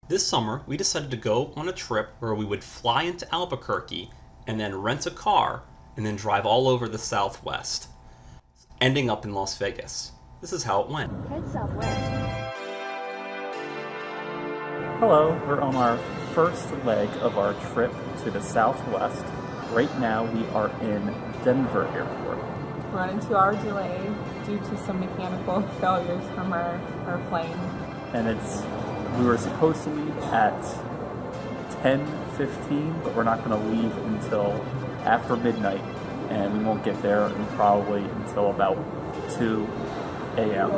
This summer, we decided to go on a trip where we would fly into Albuquerque and then rent a car and then drive all over the Southwest, ending up in Las Vegas. This is how it went. Head southwest. Hello, we're on our first leg of our trip to the Southwest. Right now we are in Denver Airport. We're on a 2-hour delay due to some mechanical failures from our plane. And we were supposed to leave at 10:15, but we're not going to leave until after midnight, and we won't get there probably until about 2 a.m.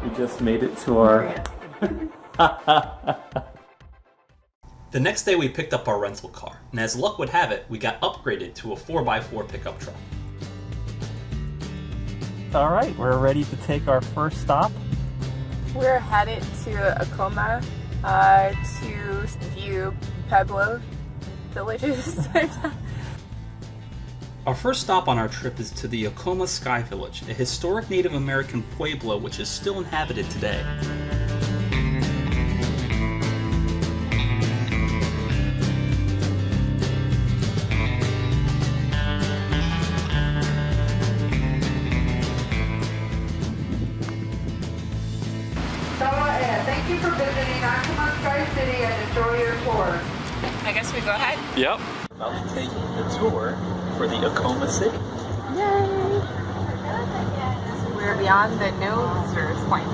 We just made it to our... The next day we picked up our rental car, and as luck would have it, we got upgraded to a 4x4 pickup truck. All right, we're ready to take our first stop. We're headed to Acoma to view Pueblo villages. Our first stop on our trip is to the Acoma Sky Village, a historic Native American pueblo which is still inhabited today. Thank you for visiting Acoma Sky City and enjoy your tour. I guess we go ahead. Yep. About to take the tour for the Acoma City. Yay! We're beyond the no visitors point.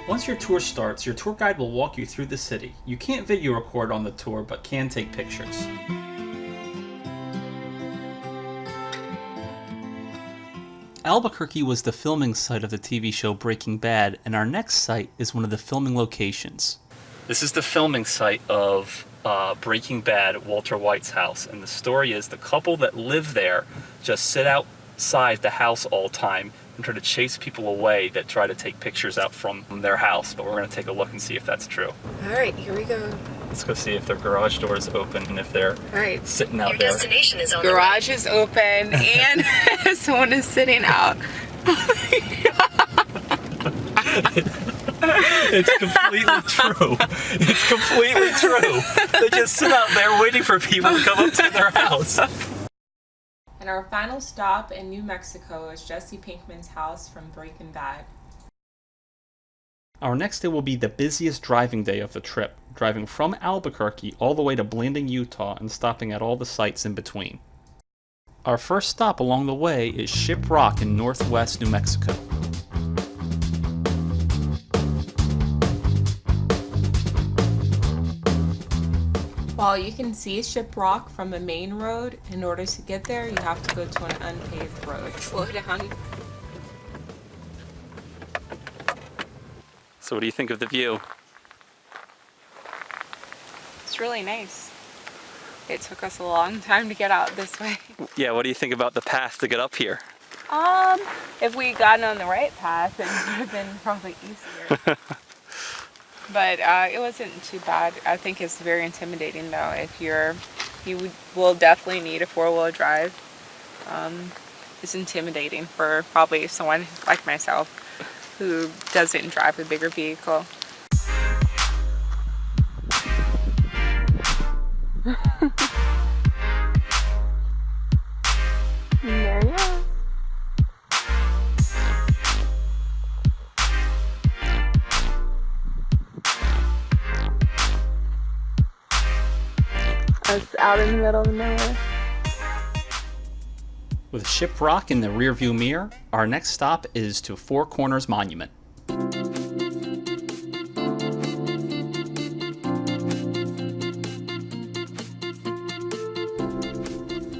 Once your tour starts, your tour guide will walk you through the city. You can't video record on the tour, but can take pictures. Albuquerque was the filming site of the TV show Breaking Bad, and our next site is one of the filming locations. This is the filming site of Breaking Bad, Walter White's house, and the story is the couple that live there just sit outside the house all the time and try to chase people away that try to take pictures out from their house, but we're going to take a look and see if that's true. All right, here we go. Let's go see if their garage door is open and if they're sitting out there. Your destination is on Garage is open and someone is sitting out. It's completely true. It's completely true. They just sit out there waiting for people to come up to their house. And our final stop in New Mexico is Jesse Pinkman's house from Breaking Bad. Our next day will be the busiest driving day of the trip, driving from Albuquerque all the way to Blanding, Utah, and stopping at all the sites in between. Our first stop along the way is Ship Rock in northwest New Mexico. While you can see Ship Rock from the main road, in order to get there, you have to go to an unpaved road. Slow down. So what do you think of the view? It's really nice. It took us a long time to get out this way. Yeah, what do you think about the path to get up here? If we had gotten on the right path, it would have been probably easier. But it wasn't too bad. I think it's very intimidating though. You will definitely need a 4-wheel drive. It's intimidating for probably someone like myself who doesn't drive a bigger vehicle. There you are. Us out in the middle of nowhere. With Ship Rock in the rearview mirror, our next stop is to Four Corners Monument.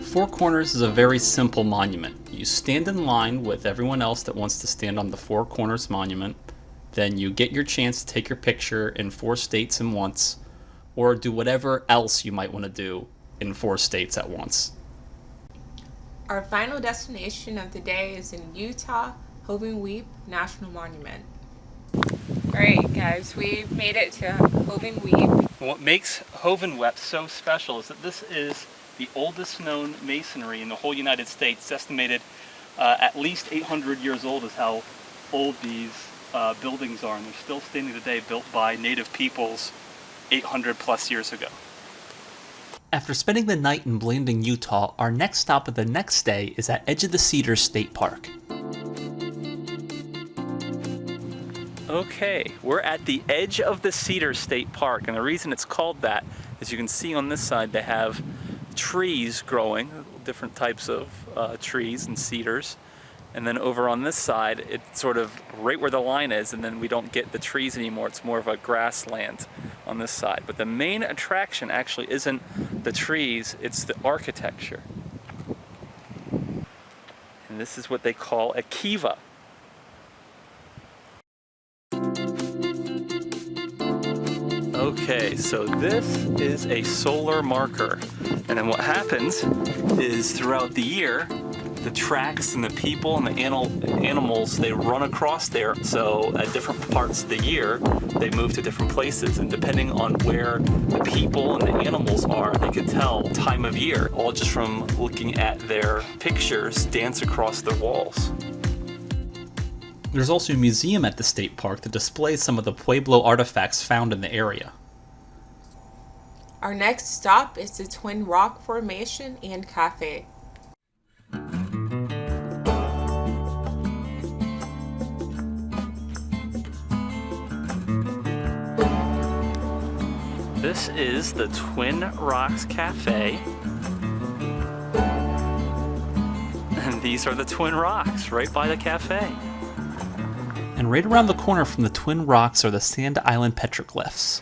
Four Corners is a very simple monument. You stand in line with everyone else that wants to stand on the Four Corners Monument, then you get your chance to take your picture in 4 states at once, or do whatever else you might want to do in 4 states at once. Our final destination of the day is in Utah, Hovenweep National Monument. Alright guys, we made it to Hovenweep. What makes Hovenweep so special is that this is the oldest known masonry in the whole United States. It's estimated at least 800 years old is how old these buildings are, and they're still standing today, built by native peoples 800 plus years ago. After spending the night in Blanding, Utah, our next stop of the next day is at Edge of the Cedars State Park. Okay, we're at the Edge of the Cedars State Park, and the reason it's called that, as you can see on this side, they have trees growing, different types of trees and cedars. And then over on this side, it's sort of right where the line is, and then we don't get the trees anymore. It's more of a grassland on this side. But the main attraction actually isn't the trees, it's the architecture. And this is what they call a kiva. Okay, so this is a solar marker. And then what happens is throughout the year, the tracks and the people and the animals, they run across there. So at different parts of the year, they move to different places. And depending on where the people and the animals are, they can tell time of year, all just from looking at their pictures dance across the walls. There's also a museum at the state park that displays some of the Pueblo artifacts found in the area. Our next stop is the Twin Rock Formation and Cafe. This is the Twin Rocks Cafe. And these are the Twin Rocks right by the cafe. And right around the corner from the Twin Rocks are the Sand Island Petroglyphs.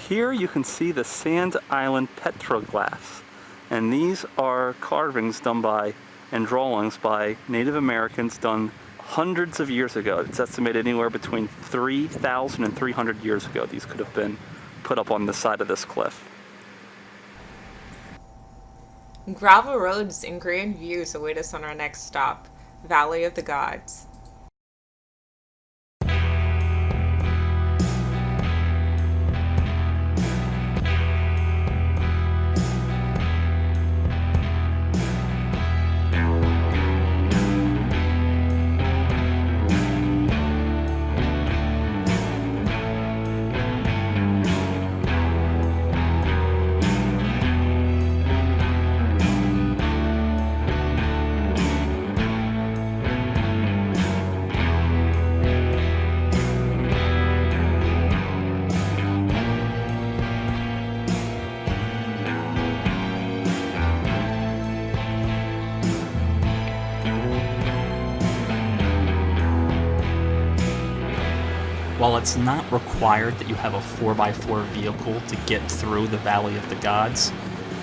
Here you can see the Sand Island Petroglyphs. And these are carvings done by, and drawings by Native Americans done hundreds of years ago. It's estimated anywhere between 3,000 and 300 years ago. These could have been put up on the side of this cliff. Gravel roads and grand views await us on our next stop, Valley of the Gods. While it's not required that you have a 4x4 vehicle to get through the Valley of the Gods,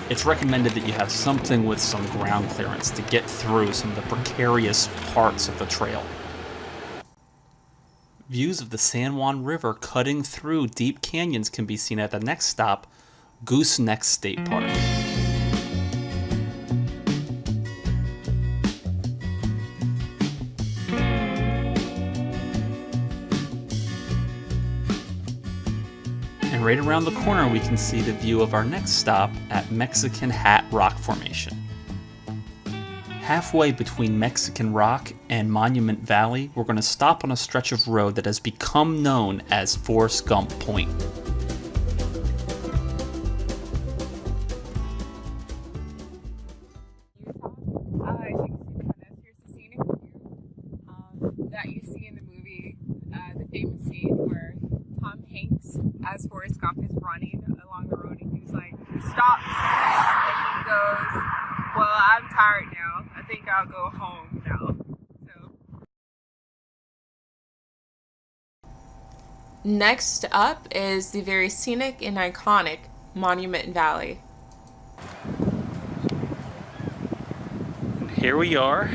it's recommended that you have something with some ground clearance to get through some of the precarious parts of the trail. Views of the San Juan River cutting through deep canyons can be seen at the next stop, Goosenecks State Park. And right around the corner we can see the view of our next stop at Mexican Hat Rock Formation. Halfway between Mexican Rock and Monument Valley, we're going to stop on a stretch of road that has become known as Forrest Gump Point. Here's the scenic view that you see in the movie, the famous scene where Tom Hanks, as Forrest Gump, is running along the road, and he's like, he stops, and he goes, well, I'm tired now. I think I'll go home now. Next up is the very scenic and iconic Monument Valley. And here we are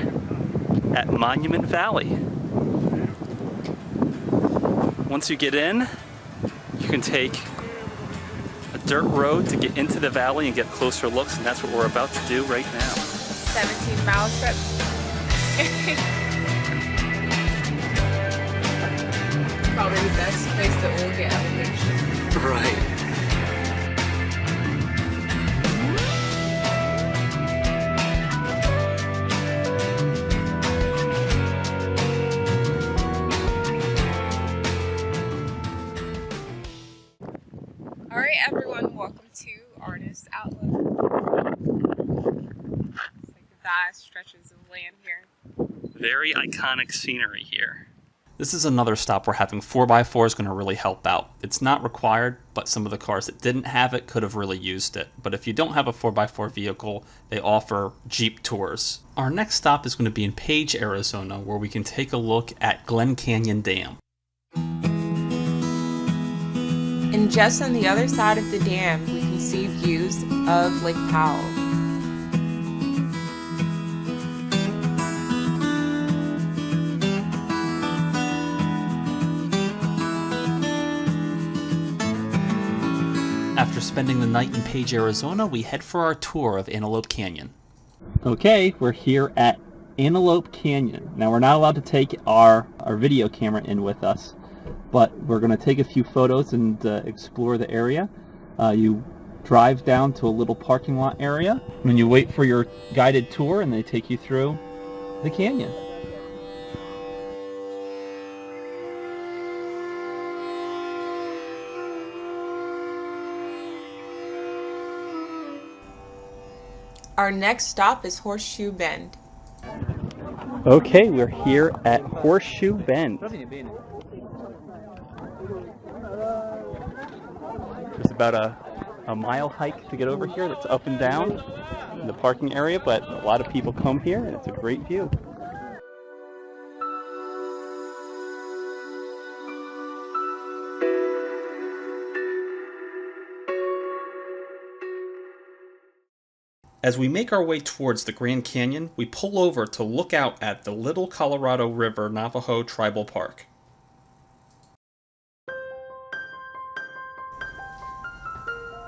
at Monument Valley. Once you get in, you can take a dirt road to get into the valley and get closer looks, and that's what we're about to do right now. 17-mile trip. Probably the best place that we'll get elementary. Right. Alright everyone, welcome to Artist Outlook. It's like vast stretches of land here. Very iconic scenery here. This is another stop where having 4x4 is going to really help out. It's not required, but some of the cars that didn't have it could have really used it. But if you don't have a 4x4 vehicle, they offer Jeep tours. Our next stop is going to be in Page, Arizona, where we can take a look at Glen Canyon Dam. And just on the other side of the dam, we can see views of Lake Powell. After spending the night in Page, Arizona, we head for our tour of Antelope Canyon. Okay, we're here at Antelope Canyon. Now we're not allowed to take our video camera in with us, but we're going to take a few photos and explore the area. You drive down to a little parking lot area, and then you wait for your guided tour, and they take you through the canyon. Our next stop is Horseshoe Bend. Okay, we're here at Horseshoe Bend. There's about a mile hike to get over here that's up and down in the parking area, but a lot of people come here and it's a great view. As we make our way towards the Grand Canyon, we pull over to look out at the Little Colorado River Navajo Tribal Park.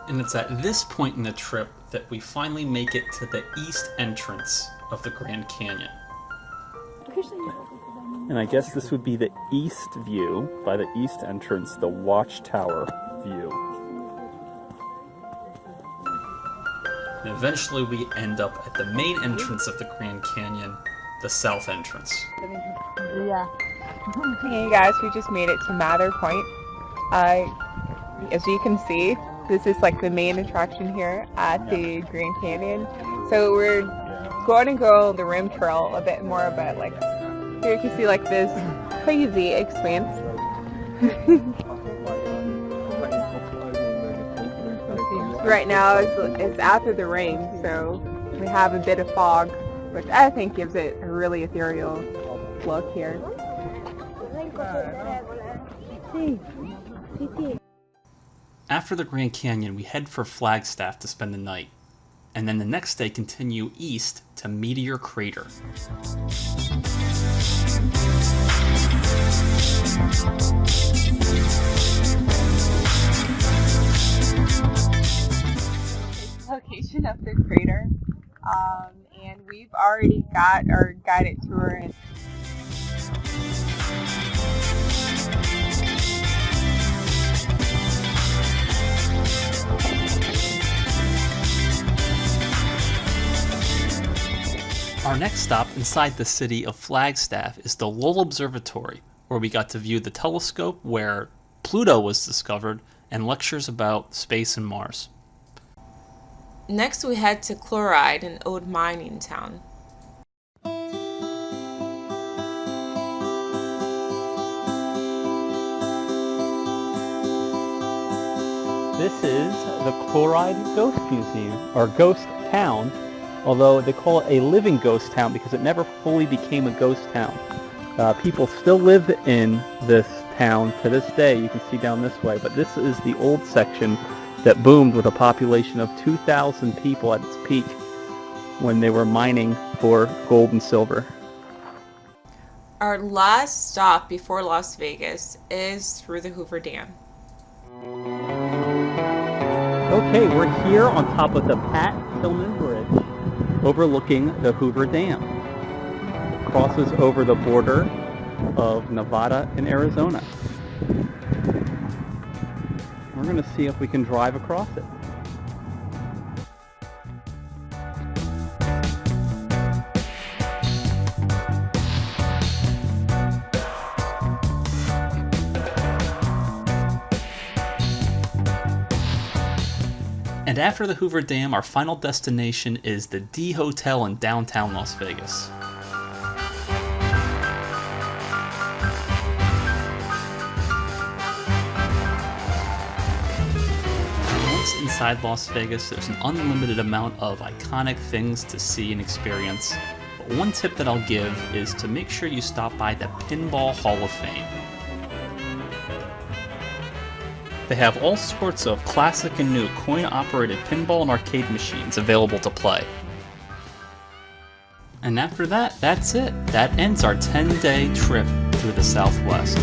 And it's at this point in the trip that we finally make it to the east entrance of the Grand Canyon. And I guess this would be the east view, by the east entrance, the watchtower view. And eventually we end up at the main entrance of the Grand Canyon, the south entrance. Hey guys, we just made it to Mather Point. As you can see, this is like the main attraction here at the Grand Canyon. So we're going to go the rim trail a bit more, but like here you can see like this crazy expanse. Right now it's after the rain, so we have a bit of fog, which I think gives it a really ethereal look here. After the Grand Canyon, we head for Flagstaff to spend the night, and then the next day continue east to Meteor Crater. Location of the crater, and we've already got our guided tour in. Our next stop inside the city of Flagstaff is the Lowell Observatory, where we got to view the telescope where Pluto was discovered and lectures about space and Mars. Next we head to Chloride, an old mining town. This is the Chloride Ghost Museum, or Ghost Town, although they call it a living ghost town because it never fully became a ghost town. People still live in this town to this day, you can see down this way, but this is the old section that boomed with a population of 2,000 people at its peak when they were mining for gold and silver. Our last stop before Las Vegas is through the Hoover Dam. Okay, we're here on top of the Pat Tillman Bridge. overlooking the Hoover Dam. It crosses over the border of Nevada and Arizona. We're going to see if we can drive across it. And after the Hoover Dam, our final destination is the D Hotel in downtown Las Vegas. Once inside Las Vegas, there's an unlimited amount of iconic things to see and experience. But one tip that I'll give is to make sure you stop by the Pinball Hall of Fame. They have all sorts of classic and new coin-operated pinball and arcade machines available to play. And after that, that's it. That ends our 10-day trip through the Southwest.